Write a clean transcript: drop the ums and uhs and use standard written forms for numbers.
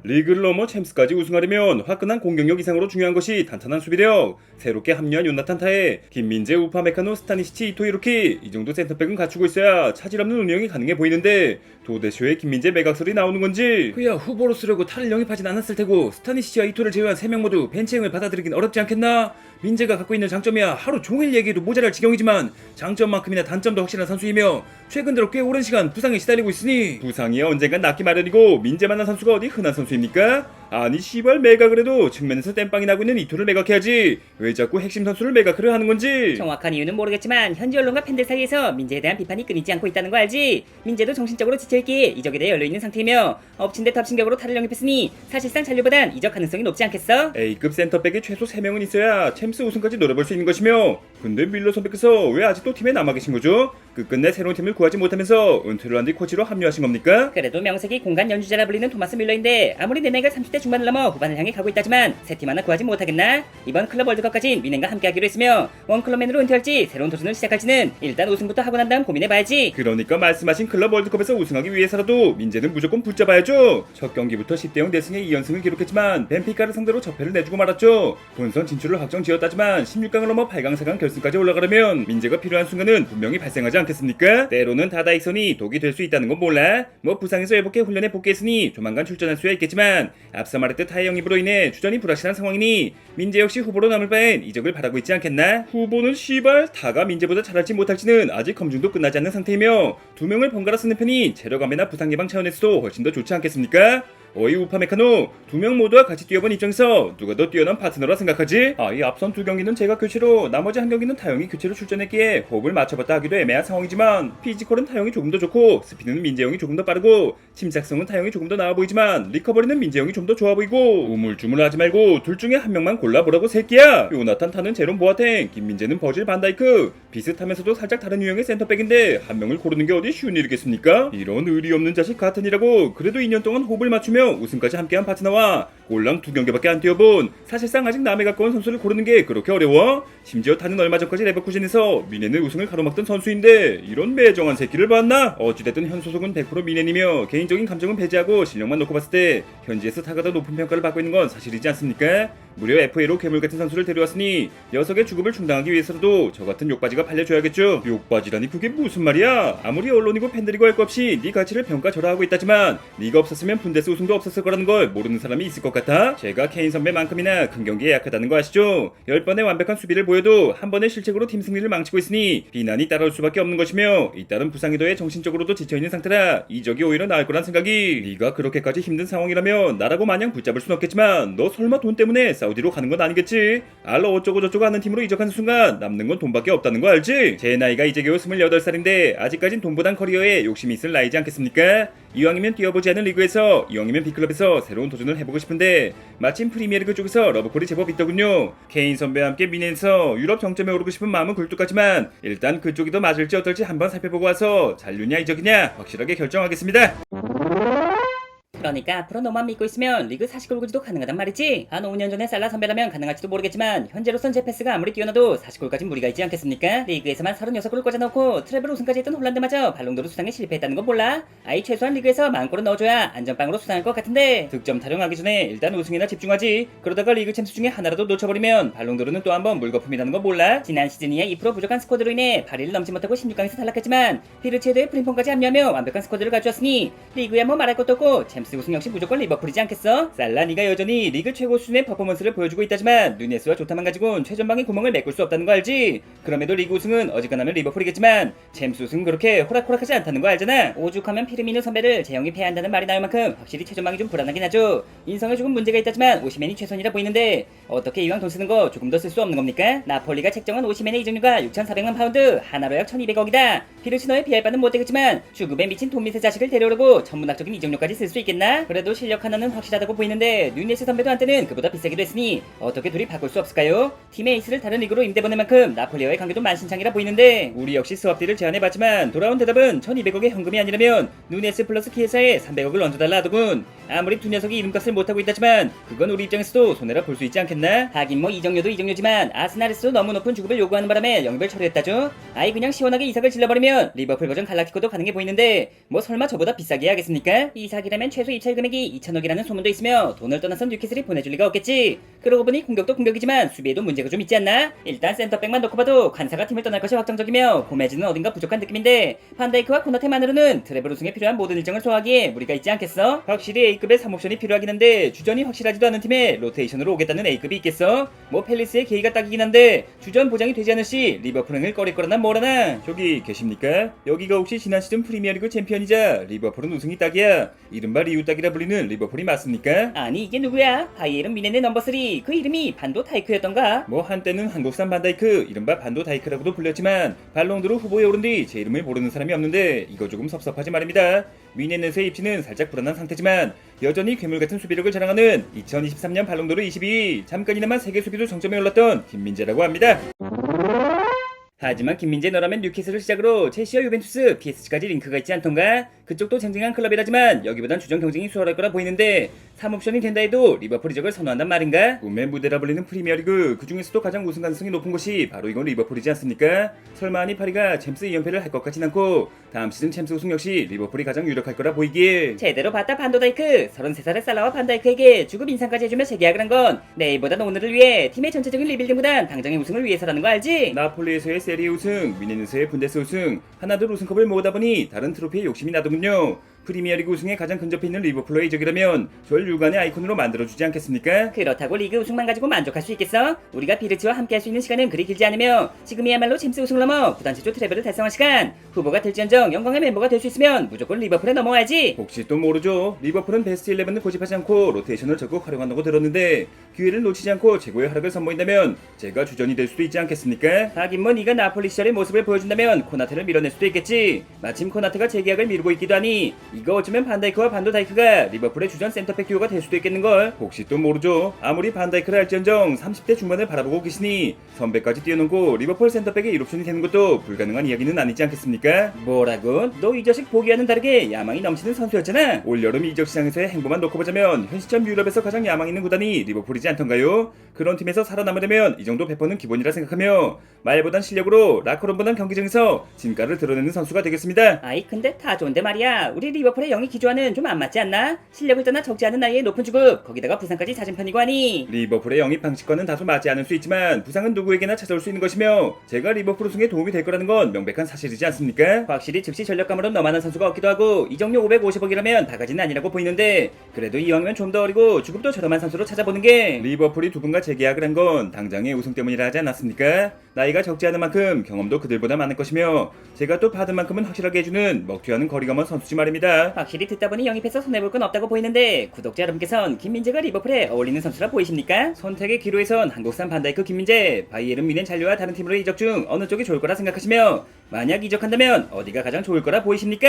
리그를 넘어 챔스까지 우승하려면 화끈한 공격력 이상으로 중요한 것이 탄탄한 수비력. 새롭게 합류한 요나탄 타에, 김민재, 우파메카노, 스타니시치, 이토 이로키, 이 정도 센터백은 갖추고 있어야 차질 없는 운영이 가능해 보이는데 도대쇼에 김민재 매각설이 나오는 건지. 그야 후보로 쓰려고 타를 영입하진 않았을 테고 스타니시치와 이토를 제외한 3명 모두 벤치행을 받아들이긴 어렵지 않겠나? 민재가 갖고 있는 장점이야 하루 종일 얘기해도 모자랄 지경이지만 장점만큼이나 단점도 확실한 선수이며 최근 들어 꽤 오랜 시간 부상에 시달리고 있으니 부상이야 언젠간 낫기 마련이고 민재만한 선수가 어디 흔한 선수입니까? 아니 시발 매각을 해도 측면에서 땜빵이 나고 있는 이토를 매각해야지 왜 자꾸 핵심 선수를 매각하려 하는 건지. 정확한 이유는 모르겠지만 현지 언론과 팬들 사이에서 민재에 대한 비판이 끊이지 않고 있다는 거 알지? 민재도 정신적으로 지쳐있기에 이적에 대해 열려있는 상태이며 엎친 데 덮친 격으로 타를 영입했으니 사실상 잔류보단 이적 가능성이 높지 않겠어? A급 센터백에 최소 3명은 있어야 챔스 우승까지 노려볼 수 있는 것이며 근데 밀러 선배께서 왜 아직도 팀에 남아 계신 거죠? 끝끝내 새로운 팀을 구하지 못하면서 은퇴를 한 뒤 코치로 합류하신 겁니까? 그래도 명색이 공간 연주자라 불리는 토마스 밀러인데 아무리 내 나이가 30대 중반을 넘어 후반을 향해 가고 있다지만 새 팀 하나 구하지 못하겠나? 이번 클럽 월드컵까진 위넨과 함께하기로 했으며 원클럽맨으로 은퇴할지 새로운 도전을 시작할지는 일단 우승부터 하고 난 다음 고민해봐야지. 그러니까 말씀하신 클럽 월드컵에서 우승하기 위해서라도 민재는 무조건 붙잡아야죠. 첫 경기부터 10대0 대승의 2연승을 기록했지만 벤피카를 상대로 적패를 내주고 말았죠. 본선 진출을 확정지었다지만 16강을 넘어 8강, 4강 결승까지 올라가려면 민재가 필요한 순간은 분명히 발생하지 않겠습니까? 때로는 다다익선이 독이 될 수 있다는 건 몰라? 뭐 부상에서 회복해 훈련에 복귀했으니 조만간 출전할 수야 있겠지만 앞서 말했듯 타의 영입으로 인해 주전이 불확실한 상황이니 민재 역시 후보로 남을 바엔 이적을 바라고 있지 않겠나? 후보는 시발 타가 민재보다 잘할지 못할지는 아직 검증도 끝나지 않는 상태이며 2명을 번갈아 쓰는 편이 체력감이나 부상 예방 차원에서도 훨씬 더 좋지 않겠습니까? 어이 우파메카노 2명 모두와 같이 뛰어본 입장에서 누가 더 뛰어난 파트너라 생각하지? 이 앞선 2경기는 제가 교체로 나머지 한 경기는 타영이 교체로 출전했기에 호흡을 맞춰봤다 하기도 애매한 상황이지만 피지컬은 타영이 조금 더 좋고 스피드는 민재형이 조금 더 빠르고 침착성은 타영이 조금 더 나아 보이지만 리커버리는 민재형이 좀 더 좋아 보이고 우물쭈물하지 말고 둘 중에 한 명만 골라보라고 새끼야. 요나탄 타는 제롬 보아탱, 김민재는 버질 반다이크, 비슷하면서도 살짝 다른 유형의 센터백인데 한 명을 고르는 게 어디 쉬운 일이겠습니까? 이런 의리 없는 자식 같으니라고 그래도 2년 동안 호흡을 맞추며 우승까지 함께한 파트너와 골랑 2경기밖에 안 뛰어본 사실상 아직 남에 가까운 선수를 고르는 게 그렇게 어려워? 심지어 타는 얼마 전까지 레버쿠젠에서 미넨의 우승을 가로막던 선수인데 이런 매정한 새끼를 봤나? 어찌됐든 현 소속은 100% 미넨이며 개인적인 감정은 배제하고 실력만 놓고 봤을 때 현지에서 타가 더 높은 평가를 받고 있는 건 사실이지 않습니까? 무려 FA로 괴물 같은 선수를 데려왔으니 녀석의 주급을 충당하기 위해서라도 저 같은 욕바지가 팔려줘야겠죠. 욕바지라니 그게 무슨 말이야? 아무리 언론이고 팬들이고 할 거 없이 네 가치를 평가절하하고 있다지만 네가 없었으면 분데스 우승도 없었을 거라는 걸 모르는 사람이 있을 것 같아? 제가 케인 선배만큼이나 큰 경기에 약하다는 거 아시죠? 10번의 완벽한 수비를 보여도 한 번의 실책으로 팀 승리를 망치고 있으니 비난이 따라올 수밖에 없는 것이며 잇따른 부상에 더해 정신적으로도 지쳐있는 상태라 이적이 오히려 나을 거란 생각이. 네가 그렇게까지 힘든 상황이라면 나라고 마냥 붙잡을 순 없겠지만 너 설마 돈 때문에 사우디로 가는 건 아니겠지? 알러 어쩌고 저쩌고 하는 팀으로 이적하는 순간 남는 건 돈밖에 없다는 거 알지? 제 나이가 이제 겨우 28살인데 아직까진 돈보단 커리어에 욕심이 있을 나이지 않겠습니까? 이왕이면 뛰어보지 않은 리그에서, 이왕이면 B클럽에서 새로운 도전을 해보고 싶은데 마침 프리미어리그 쪽에서 러브콜이 제법 있더군요. 케인 선배와 함께 미넨에서 유럽 정점에 오르고 싶은 마음은 굴뚝하지만 일단 그쪽이 더 맞을지 어떨지 한번 살펴보고 와서 잔류냐 이적이냐 확실하게 결정하겠습니다. 그러니까 앞으로 너만 믿고 있으면 리그 40골 구지도 가능하단 말이지. 한 5년 전에 살라 선배라면 가능할지도 모르겠지만 현재로선 제 패스가 아무리 뛰어나도 40골까진 무리가 있지 않겠습니까? 리그에서만 36골을 꽂아놓고 트래블 우승까지 했던 홀란드마저 발롱도르 수상에 실패했다는 건 몰라? 최소한 리그에서 10골은 넣어줘야 안전빵으로 수상할 것 같은데 득점 타령하기 전에 일단 우승에나 집중하지. 그러다가 리그 챔스 중에 하나라도 놓쳐버리면 발롱도르는 또 한번 물거품이라는 건 몰라? 지난 시즌 이하 2% 부족한 스쿼드로 인해 파리를 넘지 못하고 16강에서 탈락했지만 피르체드의 프림폼까지 합류하며 완벽한 스쿼드를 갖추었으니 리그야 뭐 말할 것도 없고 챔스 우승 역시 무조건 리버풀이지 않겠어? 살라니가 여전히 리그 최고 수준의 퍼포먼스를 보여주고 있다지만 누네스와 조타만 가지고는 최전방의 구멍을 메꿀 수 없다는 거 알지? 그럼에도 리그 우승은 어지간하면 리버풀이겠지만 챔스 우승은 그렇게 호락호락하지 않다는 거 알잖아? 오죽하면 피르미누 선배를 재영입해야 한다는 말이 나올 만큼 확실히 최전방이 좀 불안하긴 하죠. 인성에 조금 문제가 있다지만 오시맨이 최선이라 보이는데 어떻게 이왕 돈 쓰는 거 조금 더 쓸 수 없는 겁니까? 나폴리가 책정한 오시맨의 이적료가 6,400만 파운드, 하나로 약 1,200억이다. 피르치너의 비할 바는 못 되겠지만 주급에 미친 돈 밑의 자식을 데려오려고 천문학적인 이적료까지 쓸 수 있겠나? 그래도 실력 하나는 확실하다고 보이는데 누네스 선배도 한때는 그보다 비싸기도 했으니 어떻게 둘이 바꿀 수 없을까요? 팀의 에이스를 다른 리그로 임대보낼 만큼 나폴리와의 관계도 만신창이라 보이는데 우리 역시 스왑딜을 제안해봤지만 돌아온 대답은 1,200억의 현금이 아니라면 누네스 플러스 키에사에 300억을 얹어달라 하더군. 아무리 두 녀석이 이름값을 못하고 있다지만 그건 우리 입장에서도 손해라 볼 수 있지 않겠나? 하긴 뭐 이정료도 이정료지만 아스날에서도 너무 높은 주급을 요구하는 바람에 영입을 철회했다죠. 아이 그냥 시원하게 이삭을 질러버리면 리버풀 버전 갈라티코도 가능해 보이는데 뭐 설마 저보다 비싸게 해야겠습니까? 이삭이라면 최소 입찰 금액이 2천억이라는 소문도 있으며 돈을 떠나선 뉴캐슬이 보내줄 리가 없겠지. 그러고 보니 공격도 공격이지만 수비에도 문제가 좀 있지 않나? 일단 센터백만 놓고 봐도 관사가 팀을 떠날 것이 확정적이며 고메즈는 어딘가 부족한 느낌인데 판다이크와 코나테만으로는 트래블 우승에 필요한 모든 일정을 소화하기에 무리가 있지 않겠어? 확실히 A급의 3옵션이 필요하긴 한데 주전이 확실하지도 않은 팀에 로테이션으로 오겠다는 A급이 있겠어? 뭐 팰리스의 계기가 딱이긴 한데 주전 보장이 되지 않을 시 리버풀을 꺼릴 거라나 뭐라나. 저기 계십니까? 여기가 혹시 지난 시즌 프리미어리그 챔피언이자 리버풀은 우승이 딱이야 이른바 리우 딱이라 불리는 리버풀이 맞습니까? 아니 이게 누구야? 바이에른 미네네 넘버 3 그 이름이 반도 타이크였던가? 뭐 한때는 한국산 반다이크 이른바 반도 다이크라고도 불렸지만 발롱도르 후보에 오른 뒤 제 이름을 모르는 사람이 없는데 이거 조금 섭섭하지 말입니다. 위네넷의 입지는 살짝 불안한 상태지만 여전히 괴물같은 수비력을 자랑하는 2023년 발롱도르 22위 잠깐이나마 세계 수비도 정점에 올랐던 김민재라고 합니다. 하지만 김민재 너라면 뉴캐슬을 시작으로 첼시와 유벤투스, PSG까지 링크가 있지 않던가? 그쪽도 쟁쟁한 클럽이라지만 여기보단 주전 경쟁이 수월할 거라 보이는데 3옵션이 된다 해도 리버풀 이적을 선호한단 말인가? 꿈의 무대라 불리는 프리미어리그 그 중에서도 가장 우승 가능성이 높은 것이 바로 이건 리버풀이지 않습니까? 설마 아니 파리가 챔스 2연패를 할 것 같진 않고 다음 시즌 챔스 우승 역시 리버풀이 가장 유력할 거라 보이기에 제대로 봤다 반도다이크. 33살의 살라와 반다이크에게 주급 인상까지 해주며 재계약을 한 건 내일보단 오늘을 위해 팀의 전체적인 리빌딩보단 당장의 우승을 위해서라는 거 알지? 나폴리에서의 세리에 우승, 미네누스의 분데스 우승, 하나둘 우승컵을 모으다 보니 다른 트로피에 욕심이 나더군요. 프리미어리그 우승에 가장 근접해 있는 리버풀의 이적이라면 절 유관의 아이콘으로 만들어주지 않겠습니까? 그렇다고 리그 우승만 가지고 만족할 수 있겠어? 우리가 비르츠와 함께할 수 있는 시간은 그리 길지 않으며 지금이야말로 챔스 우승을 넘어 구단 최초 트래블을 달성한 시간. 후보가 될지언정 영광의 멤버가 될 수 있으면 무조건 리버풀에 넘어와야지. 혹시 또 모르죠. 리버풀은 베스트 11을 고집하지 않고 로테이션을 적극 활용한다고 들었는데 기회를 놓치지 않고 최고의 활약을 선보인다면 제가 주전이 될 수도 있지 않겠습니까? 하긴 뭐 네가 나폴리 시절의 모습을 보여준다면 코나테를 밀어낼 수도 있겠지. 마침 코나테가 재계약을 미루고 있기도 하니 이거 어쩌면 반다이크와 반도다이크가 리버풀의 주전 센터백 듀오가 될 수도 있겠는걸. 혹시 또 모르죠. 아무리 반다이크를 할지언정 30대 중반을 바라보고 계시니 선배까지 뛰어넘고 리버풀 센터백의 1옵션이 되는 것도 불가능한 이야기는 아니지 않겠습니까? 뭐라고? 너 이 자식 보기와는 다르게 야망이 넘치는 선수였잖아. 올여름 이적 시장에서의 행보만 놓고 보자면 현 시점 유럽에서 가장 야망 있는 구단이 리버풀이지 않던가요? 그런 팀에서 살아남으려면 이 정도 배포는 기본이라 생각하며 말보단 실력으로 라커룸보단 경기장에서 진가를 드러내는 선수가 되겠습니다. 아이 근데 다 좋은데 말이야. 우리 리버풀의 영입 기조와는 좀 안 맞지 않나? 실력을 떠나 적지 않은 나이에 높은 주급 거기다가 부상까지 잦은 편이고 하니 리버풀의 영입 방식과는 다소 맞지 않을 수 있지만 부상은 누구에게나 찾아올 수 있는 것이며 제가 리버풀 우승에 도움이 될 거라는 건 명백한 사실이지 않습니까? 확실히 즉시 전력감으로 너만한 선수가 없기도 하고 이적료 550억이라면 바가지는 아니라고 보이는데 그래도 이왕이면 좀 더 어리고 주급도 저렴한 선수로 찾아보는 게 리버풀이 두 분과 재계약을 한 건 당장의 우승 때문이라 하지 않았습니까? 나이가 적지 않은 만큼 경험도 그들보다 많을 것이며 제가 또 받은 만큼은 확실하게 해주는 먹튀하는 거리가 먼 선수지 말입니다. 확실히 듣다 보니 영입해서 손해볼 건 없다고 보이는데 구독자 여러분께선 김민재가 리버풀에 어울리는 선수라 보이십니까? 선택의 기로에선 한국산 반다이크 김민재, 바이에른 뮌헨 잔류와 다른 팀으로 이적 중 어느 쪽이 좋을 거라 생각하시며 만약 이적한다면 어디가 가장 좋을 거라 보이십니까?